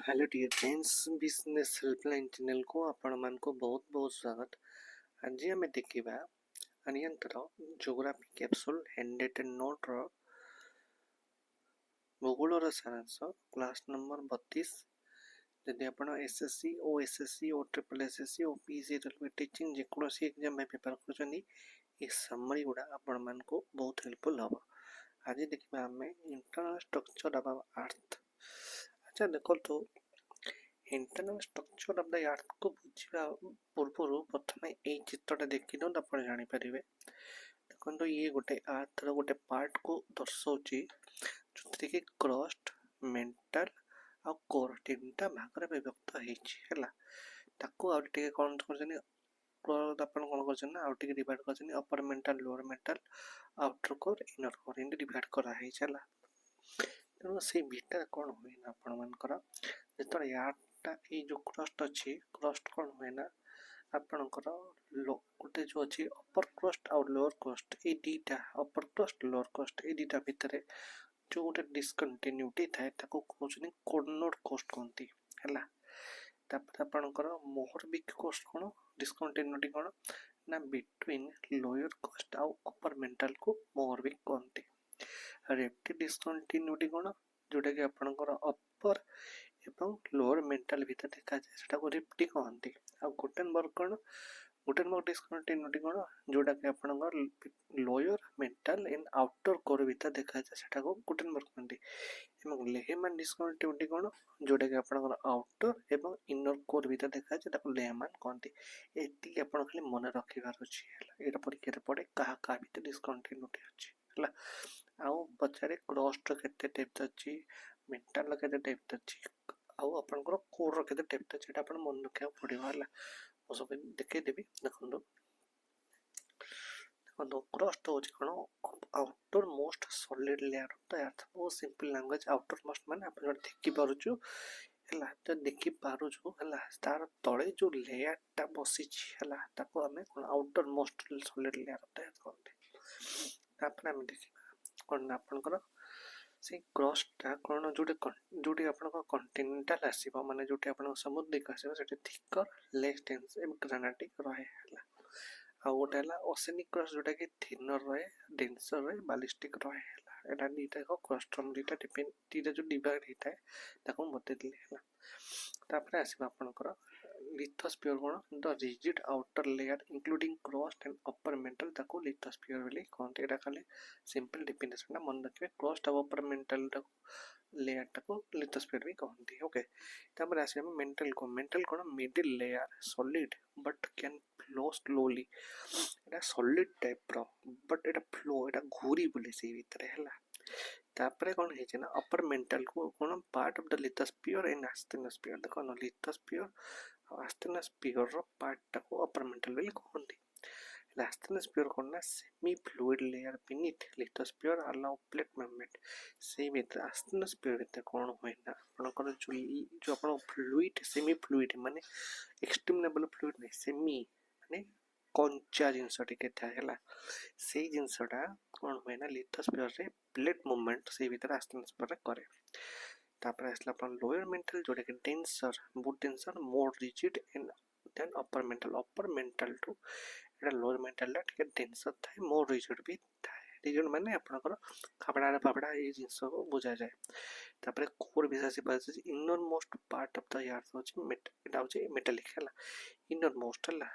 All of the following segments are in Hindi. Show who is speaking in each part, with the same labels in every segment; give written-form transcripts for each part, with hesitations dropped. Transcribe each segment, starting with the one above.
Speaker 1: Hello dear friends, business helpline channel को आपण मान को बहुत बहुत स्वागत। आज आम देखा अनियंतर ज्योग्राफी कैप्सूल हैंडरेटेड नोट रो भूगोल सारांश क्लास नंबर 32। जदि आप एसएससी ओ एसएससी ओ ट्रिपल एसएससी ओ पीसी रेलवे टीचिंग जेकोसी एग्जाम में प्रिपेयर कर समरी गुड़ा आपण मान को बहुत हेल्पफुल हम। आज देखा आम इंटरनल स्ट्रक्चर ऑफ अर्थ। अच्छा देखो तो इंटरनल स्ट्रक्चर ऑफ द अर्थ को बुझा पूर्व प्रथम यही चित्रटा देखी दो आप जापर। देखो ये गोटे अर्थ गोटे पार्ट को दर्शाऊँ जो कि क्रस्ट मेंटल आ कोर तीन टा भाग में विभक्त होती कौन कर डिवाइड कर upper mantle lower mental outer core inner core इन डिवाइड कराई तेणु से भितर कौन हुए ना आपण मानकर जो यार्टा ये जो क्रस्ट अच्छी क्रस्ट कौन हुए ना आपणकर गोटे जो अच्छी अपर क्रस्ट और लोअर क्रस्ट ये दीटा अपर क्रस्ट लोअर क्रस्ट ये दीटा भितर जो गोटे डिस्कंटिन्यूटी थाए कहते कोर्नर क्रस्ट कहती है। आपणकर मोहरबिक क्रस्ट कौन डिस्कंटिन्यूटी कौन ना बिटवीन लोअर क्रस्ट और अपर मेंटल को मोहरबिक कहती। रेप्टी डिस्कंटिन्यूटी कौन जोटा कि आपणकर अपर एवं लोअर मेंटल भीतर देखा जाए सेटा को रेप्टी कहती। आ गुटेनबर्ग कौन गुटेनबर्ग डिस्कंटिन्यूटी कौन जोटा कि आपणकर lower mental and outer core भीतर देखा जाए सेटा को गुटेनबर्ग कहती। एवं लेहमान डिस्कंटिन्यूटी कौन जोटा कि आपणकर आउटर एवं इनर कोर भीतर देखा जाए ताको लेहमान कहती। एति आपण खाली मन रखिबार अछि हैला एटा परीक्षा रे पड़े कहा कहा भीतर डिस्कंटिन्यूटी अछि हैला। आउ पचारे क्रस्ट केते टाइप अछि मेंटल केते टाइप अछि आउ आपनकर कोर केते टाइप अछि एटा आपण मन रखिया पड़िबो हैला। मो सब देखे देबी देखंदो देखंदो क्रस्ट होछि कोन outermost solid layer of the earth. बहुत सिंपल लैंग्वेज आउटर मोस्ट माने आपण देखि पारुछु हैला तो देखि पारुछु हैला तार तळे जो लेयर टा बसी छि हैला ताको हमें outer most solid layer of the अर्थ कहते। तापर हम देखिबा कोन आपनकर से क्रस्टा कौन जोटे आप कंटिनेंटाल आसो माने जोटे आप समुद्रिक आसो थिकर लेस डेंस एवं ग्रेनाइटिक रहे आ गोटे ओसेनिक क्रस्ट जोटा कि थिनर रहे डेंसर रहे बालिस्टिक रहे एटा दीटा को क्रस्टम दीटा डिपेंड दीटा जो डिवाइड होता है ताको बते दिले हैला। तापर आसीबा आपनकर लिथोस्फीयर कौन the rigid outer layer including crust and upper mantle ताको लिथोस्फीयर बोली कहते। एटा खाली सिंपल डेफिनेशन मन रखिए क्रस्ट और अपर मेंटल लेयर टाको लिथोस्फीयर भी कहते। ओके तापर आसीबा मेंटल कौन middle layer solid but can flow slowly Etah solid type row but Etah flow एटा घूरी बोले से भीतर हैला। तापरे कौन है ना अपर मेंटल को कौन part of the lithosphere and asthenosphere देखो न लिथोस्फीयर आस्थेनोस्फीयर रो पार्ट टाको अपर मेंटल बोली कहंती। आस्थेनोस्फीयर कौन ना semi fluid layer beneath lithosphere allow plate movement से भीतर आस्थेनोस्फीयर भीतर कौन होय ना आपनकर जो आपण फ्लूइड सेमी फ्लूइड माने एक्सट्रीम लेवल फ्लूइड नहीं सेमी माने कंचा जिंस टिके था हैला से जिंसटा कौन होय ना लिथोस्फीयर रे प्लेट मूवमेंट से भीतर आस्थेनोस्फीयर रे करे। तापर आसला अपन लोअर मेंटल जोटा कि डेंसर बहुत denser more rigid and then upper mantle to एटा लोअर मेंटल टिके डेंसर थाए मोर रिजिड भी थाए रिजिड माने आपनकर खाबड़ा फाबड़ा ए जिंस को बुझा जाए। तापर कोर विशासी पास innermost part of the earth होची एटा होची मेटालिक हैला इनर मोस्ट हैला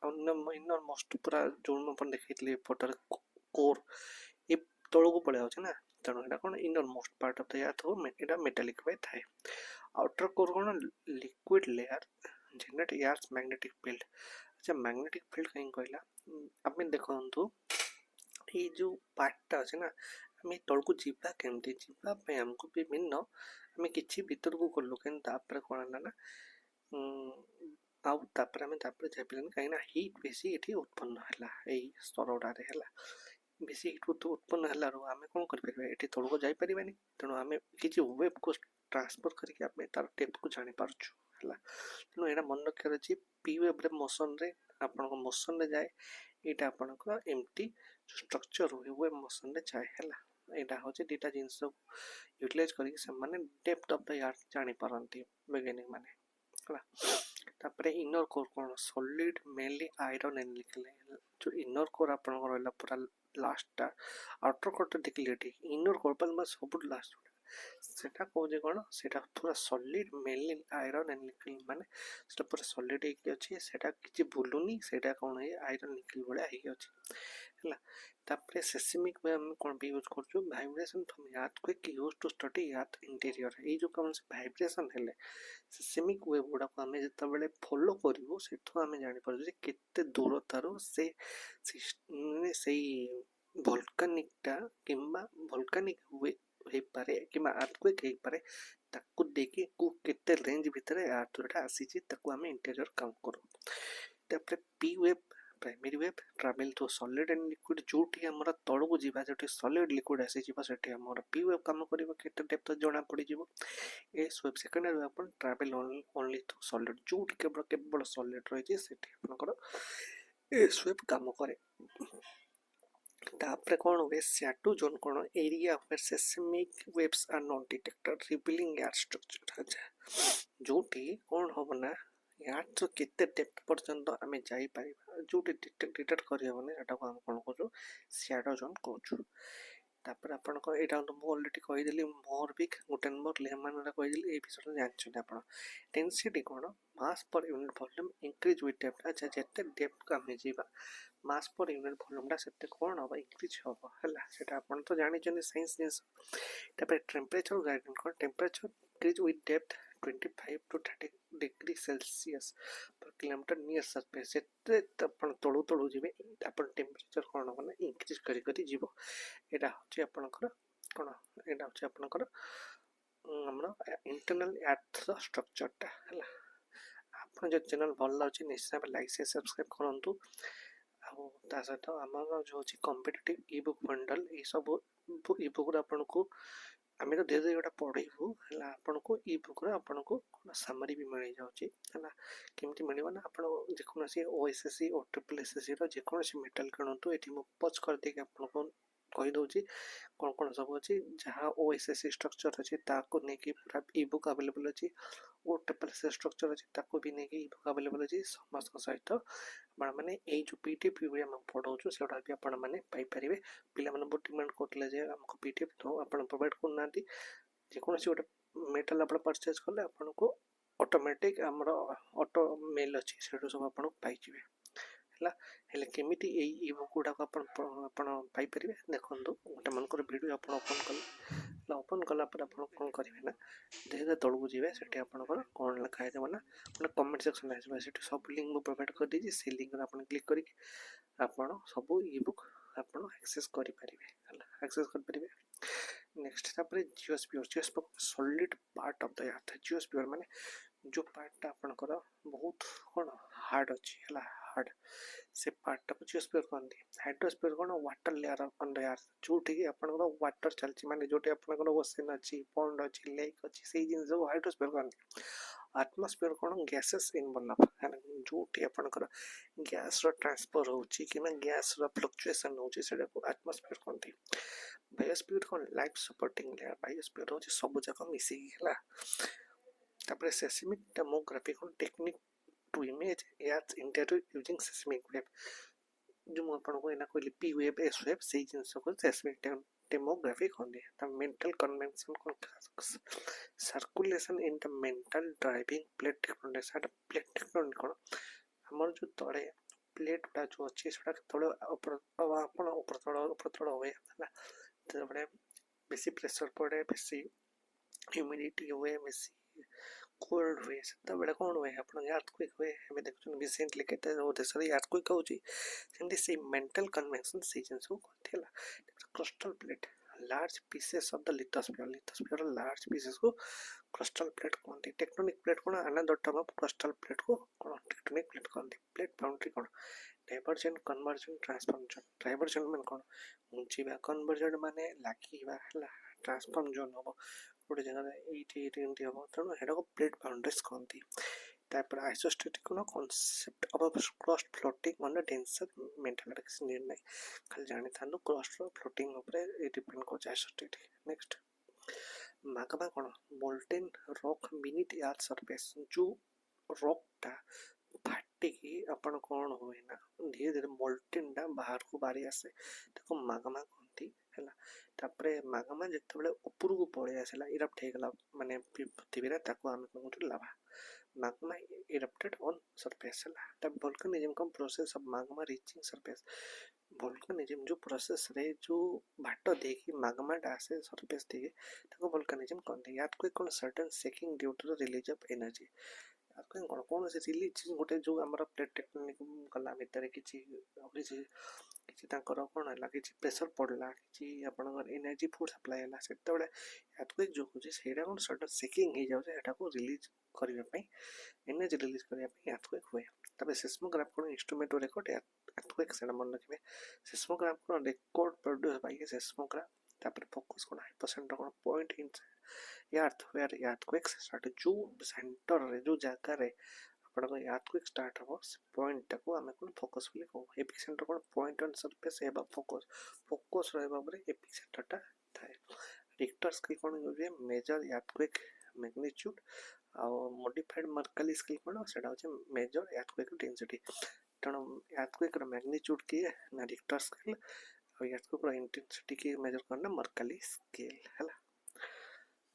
Speaker 1: इनर मोस्ट पूरा जोन अपन देखैतले फोटो कोर ए तळो को पळे होची ना तेणु एटा कोन innermost part of the earth हो एटा मेटालिक वे थाए। आउटर कोर कोन liquid layer generate earth magnetic field. अच्छा मैग्नेटिक फील्ड कहीं कहला आमे देखंतु ये जो पार्टटा अछि ना आमे तळ को जीवा केमती जीवा पे हमको विभिन्न आमे किछि भीतर को करलो केन तापर कोन ना आउ तापर आमे तापर जापिलन काई ना हीट बेसी एठी उत्पन्न हला एई स्तरडा रे हला बेसी हीट उत्पन्न हला रो आमे कोन कर परबे एठी तळ को जाई परिबानी तेणु आमे किछि वेव को ट्रांसफर करके आमे तार टेप को जानि पारछु हला। तेणु एटा मन रखियार अछि पी वेव रे मोशन रे आपण को मोशन रे जाए एटा आपण को एम्प्टी स्ट्रक्चर हुए वेव मोशन रे जाए हला। यहाँ हूँ दुटा जिनस यूटिलाइज करके डेप्थ ऑफ द अर्थ जानी पारती वैज्ञानिक माने तापर इनर कोर कौन solid mainly iron and nickel जो इनर कोर आप रहा पूरा लास्टा आउटर कोर तो देखिए इनर कोर पर सब लास्ट सेटा कौन कौन से पूरा solid mainly iron and nickel माने पूरा सॉलिड अच्छी से किसी बुलूनी से कौन है आयरन निकेल भाया है तापर सेस्मिक वे हम कौन भी यूज कर vibration from earthquake use to study earth interior ये जो कौन से वाइब्रेशन है सेस्मिक वेव गुड़ा को आम जो फॉलो करूँ से आम जापर केते दूरतार से भल्कानिकटा कि भल्कानिक हो पारे कि अर्थक्वेक हो पारे ताकू देखी केते रेंज भितर अर्थटा आसी आम इंटीरियर काउंट करूँ तापर P wave primary wave travel to solid and liquid जोटी हमर तळकु जीवा जोटी सॉलिड लिक्विड आसी जीवा सेठी हमर पी वेव काम करिवो केते डेप्थ जणा पड़ी जीवो एस वेव सेकेंडरी वेव अपन ट्रावेल ओनली टू सॉलिड जोटी केवल सॉलिड रही सेठी आपनकर एस वेव काम करे तापर कौन हुए शैडो जोन कौन area where seismic waves are not detected revealing air structure अच्छा जोटी कौन हो ना यार तो केते डेप्थ पर्यंत आम जापर जो डिटेक्ट करहबनी से आम कौन करूँ शैडो जोन कहूँ तापर आपको यहाँ तो मुझे अलरेडी कहीदेली मोरविक गुटेनबर्ग लेहमान कहीदेली ये विषय जानते आप डेंसिटी कौन mass per unit volume increase with depth अच्छा जिते डेप्थ आम जावा मास पर यूनिट वॉल्यूम से कौन हम इंक्रीज हम है आप तो जानते साइंस जिन टेम्परेचर गाइडेंस कौन temperature increase with depth 25 to 30 degree Celsius पर किलोमीटर नियर सरफेस से तलू तलू जी टेम्परेचर कौन हम इंक्रीज कर जीवो यहाँ हूँ आपणकर कौन यहाँ हूँ आपणकर इंटरनल अर्थ स्ट्रक्चरटा है आप जो चैनल भल लगे निश्चय लाइक से सब्सक्राइब करूँ आ सहित आम जो कॉम्पिटिटिव ई बुक बंडल ये सब ई बुक आपन को आम तो धीरे धीरे गोटा पढ़ेबू है आपन को ई बुक आपन को सामरी भी मिल जाऊँगी है केमती मिलना ना आप जेकोसी ओएसएससी और ट्रिपल एसएससी जेकोसी मेटाल किणतु ये मुझे पच कर देके आपको कहीदे कौन कौन सब अच्छी जहाँ ओएसएससी स्ट्रक्चर अच्छी नहीं पूरा ई बुक अवेलेबल अच्छी और ट्रिपल एसएससी स्ट्रक्चर अच्छी भी नहीं ई बुक अवेलेबल अच्छी समस्त सहित मैंने ये जो पीडीएफ पढ़ाऊँ से भी आपने पाइपर पिला बहुत डिमांड करते आमको पीडीएफ तो आप प्रोवाइड करना जेकोसी गोटे मेटाल आप परचेज कले आपको ऑटोमेटिक आमर ऑटो मेल अच्छी से सब आप पाइबे है केमिति ई बुक गुड़ा पाइपर देखो गोटे मनकर भिड आप ओपन कले ओपन कलापर आप कौन करेंगे ना धीरे धीरे तौक जी से आपंकर कौन लिखाई देव ना कमेंट सेक्शन आसो सब लिंक मुझे प्रोवाइड कर दी से लिंक आप क्लिक करके आपड़ सब ई बुक आप एक्सेस करेंगे एक्सेस करेंगे next geosphere solid part of the earth geosphere माने जो पार्ट आपनकर बहुत कौन हार्ड अच्छी है हार्ड से पार्ट को जियोस्फीयर कहते हाइड्रोस्फीयर कौन water layer on the earth जोटी आपनकर वाटर चलती माने जोटी आपनकर ओशन अच्छी पॉन्ड अच्छी लेक अच्छी से जिन हाइड्रोस्फीयर कहते आटमोस्फीयर कौन गैसेस इनवॉल्व है जोटी आपनकर गैस रो ट्रांसफर होची कि गैस रो फ्लक्चुएशन होची सेटा को आटमोस्फीयर कहते बायोस्फीयर कौन लाइफ सपोर्टिंग लेयर बायोस्फीयर होची सब जक मिसी हला तापर सेस्मिक डेमोग्राफी कौन technique to image earth interior using seismic wave जो मैं आपको एना कहली पी वेव एस वेव से जिनस को सेस्मिक डेमोग्राफी कहते हैं मेंटल कन्वेंशन कौन circulation in the mental driving plate technology plate technology कौन हमर जो तले प्लेट टा जो अच्छी से तले ऊपर तल हुए है बेसी प्रेशर पड़े बेसी ह्यूमिडिटी हुए बेसी कोल्ड हुए से कौन हुए आप अर्थक्वेक हुए हमें देखुन रिसेंटली केते देश रे अर्थक्वेक होची सेमती से मेंटल कन्वेंशन से जिन सब कहला crystal plate large pieces of the lithosphere large pieces को क्रिस्टल प्लेट कहते टेक्टोनिक प्लेट कौन another term of crystal plate को कौन टेक्टोनिक प्लेट कहते प्लेट बाउंड्री कौन डाइवर्जन कन्वर्जन ट्रांसफॉर्मेशन डाइवर्जन मान कौन ऊंचीवा कन्वर्जन माने लागिवा हला ट्रांसफॉर्म जोन हम गोटे जगह ये हम तेणु हेटा को प्लेट बाउंड्रीज कहते तापर isostatic cone concept of crust floating on a denser metal किसी नीड नहीं खाली जानी था क्रस्ट फ्लोटिंग ऊपर डिपेंड कर आइसोस्टेटिक नेक्स्ट magma कोन molten rock beneath earth surface जो रॉक टा फाटिकी आपण कौन हुए ना धीरे धीरे मोल्टेन टा बाहर को बारी आसे ताको मागमा कहती हैला तापरे मागमा जेतेबेले ऊपर को पळे आसेला इरप्ट हे गला माने पृथ्वी रे ताको हम कहू लावा magma erupted on surface हैला ता वोल्केनिज्म का process of magma reaching surface volcanism जो प्रोसेस रे जो भाट देखि magma टा आसे सरफेस देखि ताको वोल्केनिज्म कहती यात कोई कोन certain shaking due to the release of energy कौन कौन से रिलीज गोटे जो आमर प्लेट टेक्टोनिक कला भितर किसी किसी तांकर कौन है किसी प्रेशर पड़ला किसी आपनकर एनर्जी फुड सप्लाई है सेते बेले यातको जो होची सेटा कोन सडन शेकिंग हो जाउ एटा को रिलीज करिया पई एनर्जी रिलीज करिया पई यातको हुए तबे सिस्मोग्राफ कोन इंस्ट्रूमेंट रिकॉर्ड यातको एक सेना मन रखबे सिस्मोग्राफ कोन रिकॉर्ड प्रोड्यूस बाय सिस्मोग्राफ तापर फोकस कोन हाइपोसेंटर कोन point in where earthquakes start जो सेंटर रे जो जगह रे आपण को earthquake स्टार्ट हो पॉइंट टाको हमें कोन फोकस बोली को epicentre cone point on surface एबा फोकस रहबा परे एपिसेंटर टा थाए रिक्टर स्केल कोन होजे मेजर earthquake मैग्नीट्यूड आ मॉडिफाइड मर्कली स्केल कोन सेटा होचे मेजर earthquake डेंसिटी तण earthquake रो मैग्नीट्यूड की ना रिक्टर स्केल और earthquake रो इंटेंसिटी की मेजर करना मर्कली स्केल हैला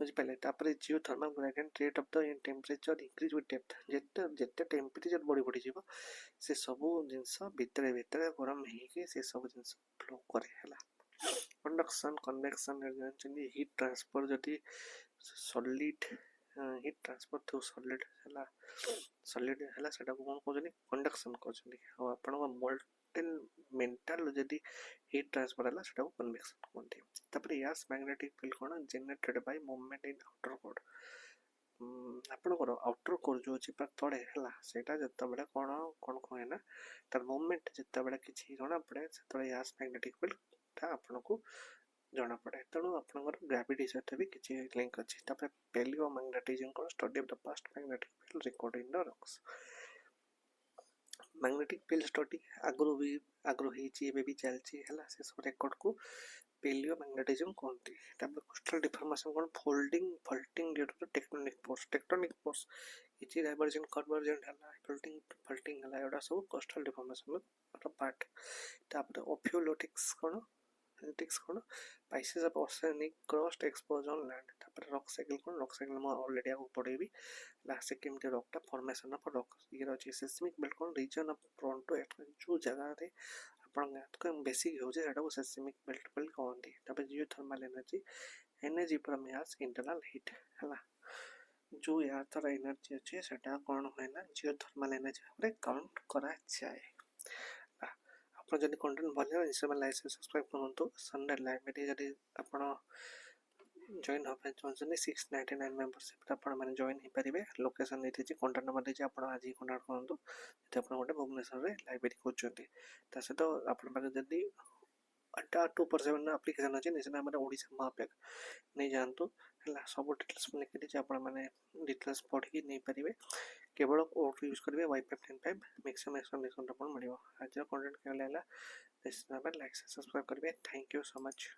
Speaker 1: बुझिपारे तापर geothermal gradient rate of the temperature increase with depth जेते जेते टेम्परेचर बढ़ी बढ़ी जीवो से सब जिंस भितरे भितरे गरम हेके से सब जिंस फ्लो करे हला कंडक्शन कन्वेक्शन जानचनी हीट ट्रांसफर जति solid heat transfer through solid हला सेटा कोन कोजनी कंडक्शन कोजनी और आपण मोल्टेन मेटल जति हीट ट्रांसफर हला सेटा कन्वेक्शन कोनती तापर यास मैग्नेटिक फील्ड कोन generated by movement in outer core आपनकर आउटर कोर जो अछि पर तळे हला सेटा जत्ता बेला कोन कोन कोहे ना तर मूवमेंट जत्ता बेला किछि जणा पड़े सेतळे यास मैग्नेटिक फील्ड ता आपनको जणा पड़े तणु आपनकर ग्रेविटी सहित भी किछि लिंक अछि तापर पैलियो मैग्नेटिज्म को study of the past magnetic field record in the rocks magnetic field study आग्रो हिची एबे भी चलची हला से सब रिकॉर्ड को पैलियो मैग्नेटिज्म कहती तापर कोस्टल डिफॉर्मेशन कोन folding faulting due to the tectonic force इची डाइवर्जन कन्वर्जन हला फॉल्टिंग हला एडा सब कोस्टल डिफॉर्मेशन रो पार्ट तापर ओफियोलिटिक्स कोन pieces of oceanic crust expose on land तापर रॉक साइकिल म ऑलरेडी आगु पढेबी लास्ट केमते रॉक टा फॉर्मेशन ऑफ रॉक ये रची सिस्मिक बेल्ट कोन रीजन ऑफ टोरंटो जो जगह रे आपण को बेसिक हो जे एटा को सिस्मिक बेल्ट कहंती तापर geothermal energy from earth's internal heat हला जो यार तर एनर्जी अछि सेटा कोन होय ना जियोथर्मल एनर्जी रे काउंट करा जाय आपण जदी कंटेंट भले इंस्टाग्राम लाइक सब्सक्राइब करंतु संडे लाइब्रेरी जदी आपण जॉइन हो पाए 699 मेंबरशिप आपण माने जॉइन ही परिबे लोकेशन देते छी कांटेक्ट नंबर देछि आपण आज ही कांटेक्ट करंतु जदी आपण गोटे भुवनेश्वर रे लाइब्रेरी खोजछन्ती ता से तो आपण पाके जदी 2% एप्लीकेशन अछि निसे हमर ओडिसा मापेक नै जानतु हला सब डिटेल्स में लिखि देछि आपण माने डिटेल्स पढि नै परिबे केवल ओट यूज करबे वाईफाई 10.5 मैक्सिमम एक्सप्लेनेशन आपण मिलियो आज कंटेंट केला लाइक सब्सक्राइब करबे थैंक यू सो मच।